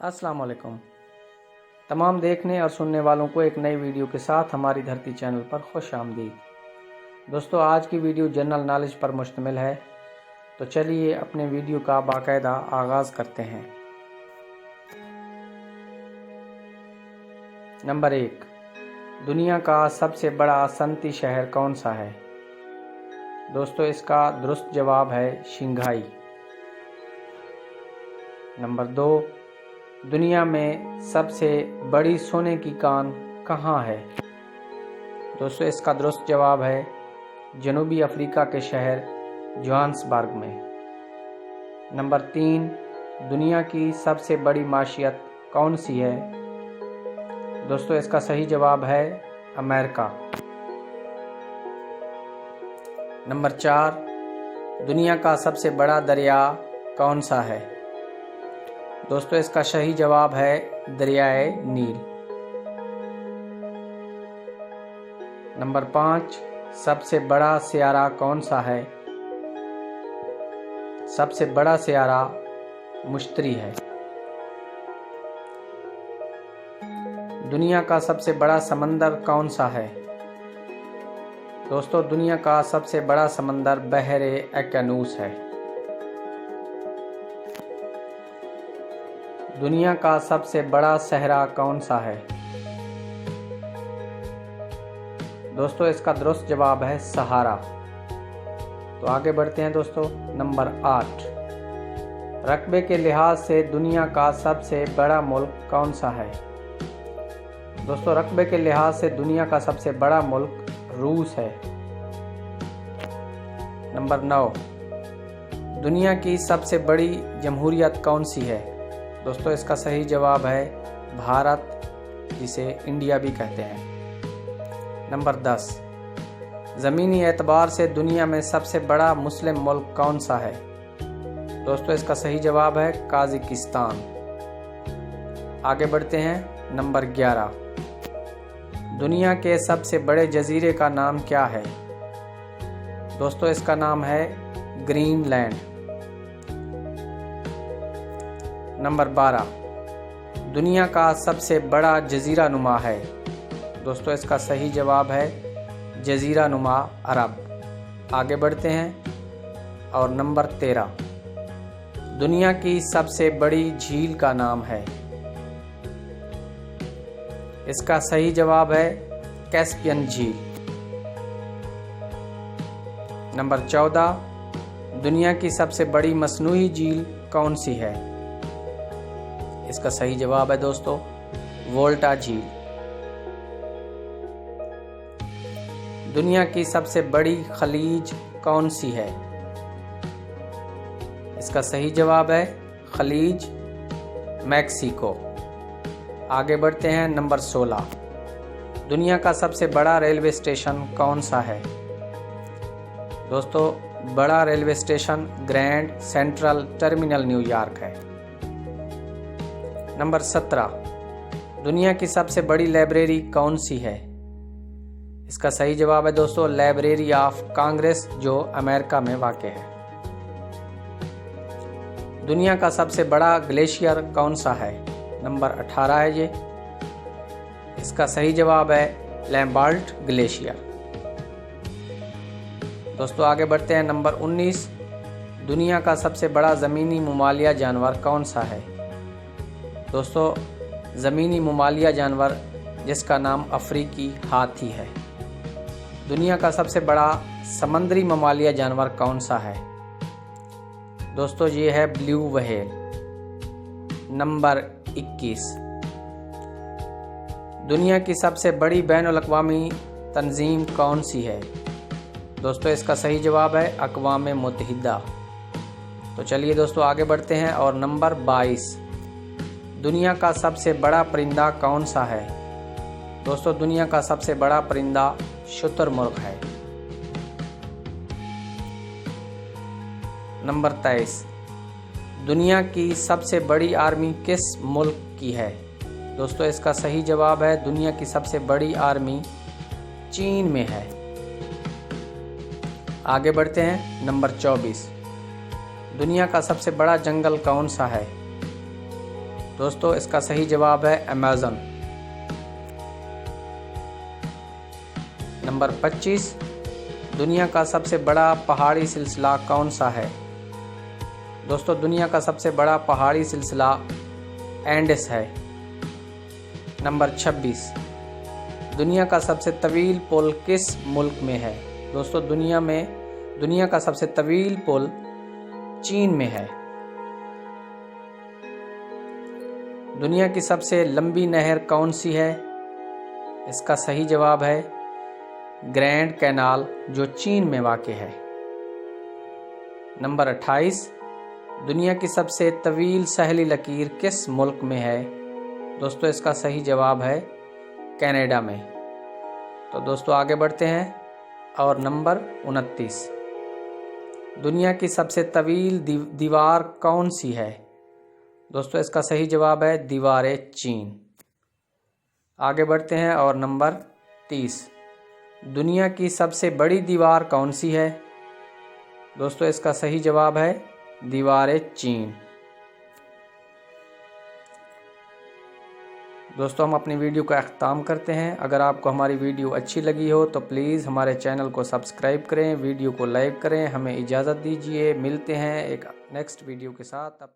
अस्सलाम वालेकुम। तमाम देखने और सुनने वालों को एक नई वीडियो के साथ हमारी धरती चैनल पर खुश आमदीद। दोस्तों, आज की वीडियो जनरल नॉलेज पर मुश्तमिल है, तो चलिए अपने वीडियो का बाकायदा आगाज़ करते हैं। नंबर 1, दुनिया का सबसे बड़ा सनती शहर कौन सा है? दोस्तों, इसका दुरुस्त जवाब है शंघाई। नंबर 2, दुनिया में सबसे बड़ी सोने की कान कहाँ है? दोस्तों, इसका दुरुस्त जवाब है जनूबी अफ्रीका के शहर जोहान्सबर्ग में। नंबर 3, दुनिया की सबसे बड़ी माशियत कौन सी है? दोस्तों, इसका सही जवाब है अमेरिका। नंबर 4, दुनिया का सबसे बड़ा दरिया कौन सा है? दोस्तों, इसका सही जवाब है दरियाए नील। नंबर 5, सबसे बड़ा सियारा कौन सा है? सबसे बड़ा सियारा मुश्तरी है। दुनिया का सबसे बड़ा समंदर कौन सा है? दोस्तों, दुनिया का सबसे बड़ा समंदर बहरे एक्यानूस है। दुनिया का सबसे बड़ा सहरा कौन सा है? दोस्तों, इसका दुरुस्त जवाब है सहारा। तो आगे बढ़ते हैं दोस्तों। नंबर 8, रकबे के लिहाज से दुनिया का सबसे बड़ा मुल्क कौन सा है? दोस्तों, रकबे के लिहाज से दुनिया का सबसे बड़ा मुल्क रूस है। नंबर 9, दुनिया की सबसे बड़ी जमहूरियत कौन सी है? दोस्तों, इसका सही जवाब है भारत, जिसे इंडिया भी कहते हैं। नंबर 10, ज़मीनी एतबार से दुनिया में सबसे बड़ा मुस्लिम मुल्क कौन सा है? दोस्तों, इसका सही जवाब है काज़ाकिस्तान। आगे बढ़ते हैं। नंबर 11, दुनिया के सबसे बड़े जजीरे का नाम क्या है? दोस्तों, इसका नाम है ग्रीनलैंड। नंबर 12, दुनिया का सबसे बड़ा जजीरा नुमा है? दोस्तों, इसका सही जवाब है जजीरा नुमा अरब। आगे बढ़ते हैं। और नंबर 13, दुनिया की सबसे बड़ी झील का नाम है? इसका सही जवाब है कैस्पियन झील। नंबर 14, दुनिया की सबसे बड़ी मसनूई झील कौन सी है? इसका सही जवाब है दोस्तों वोल्टा झील। दुनिया की सबसे बड़ी खलीज कौन सी है? इसका सही जवाब है खलीज मैक्सिको। आगे बढ़ते हैं। नंबर 16, दुनिया का सबसे बड़ा रेलवे स्टेशन कौन सा है? दोस्तों, बड़ा railway station grand central terminal New York है। नंबर 17, दुनिया की सबसे बड़ी लाइब्रेरी कौन सी है? इसका सही जवाब है दोस्तों लाइब्रेरी ऑफ कांग्रेस, जो अमेरिका में वाक़ है। दुनिया का सबसे बड़ा ग्लेशियर कौन सा है? नंबर 18 है ये। इसका सही जवाब है लैम्बार्ट ग्लेशियर। दोस्तों, आगे बढ़ते हैं। नंबर 19, दुनिया का सबसे बड़ा ज़मीनी मुमालिया जानवर कौन सा है? दोस्तों, ज़मीनी मुमालिया जानवर जिसका नाम अफ्रीकी हाथी है। दुनिया का सबसे बड़ा समंदरी ममालिया जानवर कौन सा है? दोस्तों, ये है ब्लू व्हेल। नंबर 21, दुनिया की सबसे बड़ी बैनुल-अक़वामी तंजीम कौन सी है? दोस्तों, इसका सही जवाब है अक़वाम मुत्तहिदा। तो चलिए दोस्तों आगे बढ़ते हैं। और नंबर 22, दुनिया का सबसे बड़ा परिंदा कौन सा है? दोस्तों, दुनिया का सबसे बड़ा परिंदा शुतुरमुर्ग है। नंबर 23, दुनिया की सबसे बड़ी आर्मी किस मुल्क की है? दोस्तों, इसका सही जवाब है दुनिया की सबसे बड़ी आर्मी चीन में है। आगे बढ़ते हैं। नंबर 24, दुनिया का सबसे बड़ा जंगल कौन सा है? दोस्तों इसका सही जवाब है अमेज़न। नंबर 25, दुनिया का सबसे बड़ा पहाड़ी सिलसिला कौन सा है? दोस्तों दुनिया का सबसे बड़ा पहाड़ी सिलसिला एंडेस है। नंबर 26, दुनिया का सबसे तवील पुल किस मुल्क में है? दोस्तों दुनिया का सबसे तवील पुल चीन में है। दुनिया की सबसे लंबी नहर कौन सी है? इसका सही जवाब है ग्रैंड कैनाल, जो चीन में वाक़ है। नंबर 28, दुनिया की सबसे तवील सहेली लकीर किस मुल्क में है? दोस्तों इसका सही जवाब है कनाडा में। तो दोस्तों आगे बढ़ते हैं। और नंबर 29, दुनिया की सबसे तवील दीवार कौन सी है? दोस्तों इसका सही जवाब है दीवार चीन। आगे बढ़ते हैं। और नंबर 30, दुनिया की सबसे बड़ी दीवार कौन सी है? दोस्तों इसका सही जवाब है दीवार चीन। दोस्तों हम अपनी वीडियो का अख्ताम करते हैं। अगर आपको हमारी वीडियो अच्छी लगी हो तो प्लीज़ हमारे चैनल को सब्सक्राइब करें, वीडियो को लाइक करें। हमें इजाज़त दीजिए, मिलते हैं एक नेक्स्ट वीडियो के साथ।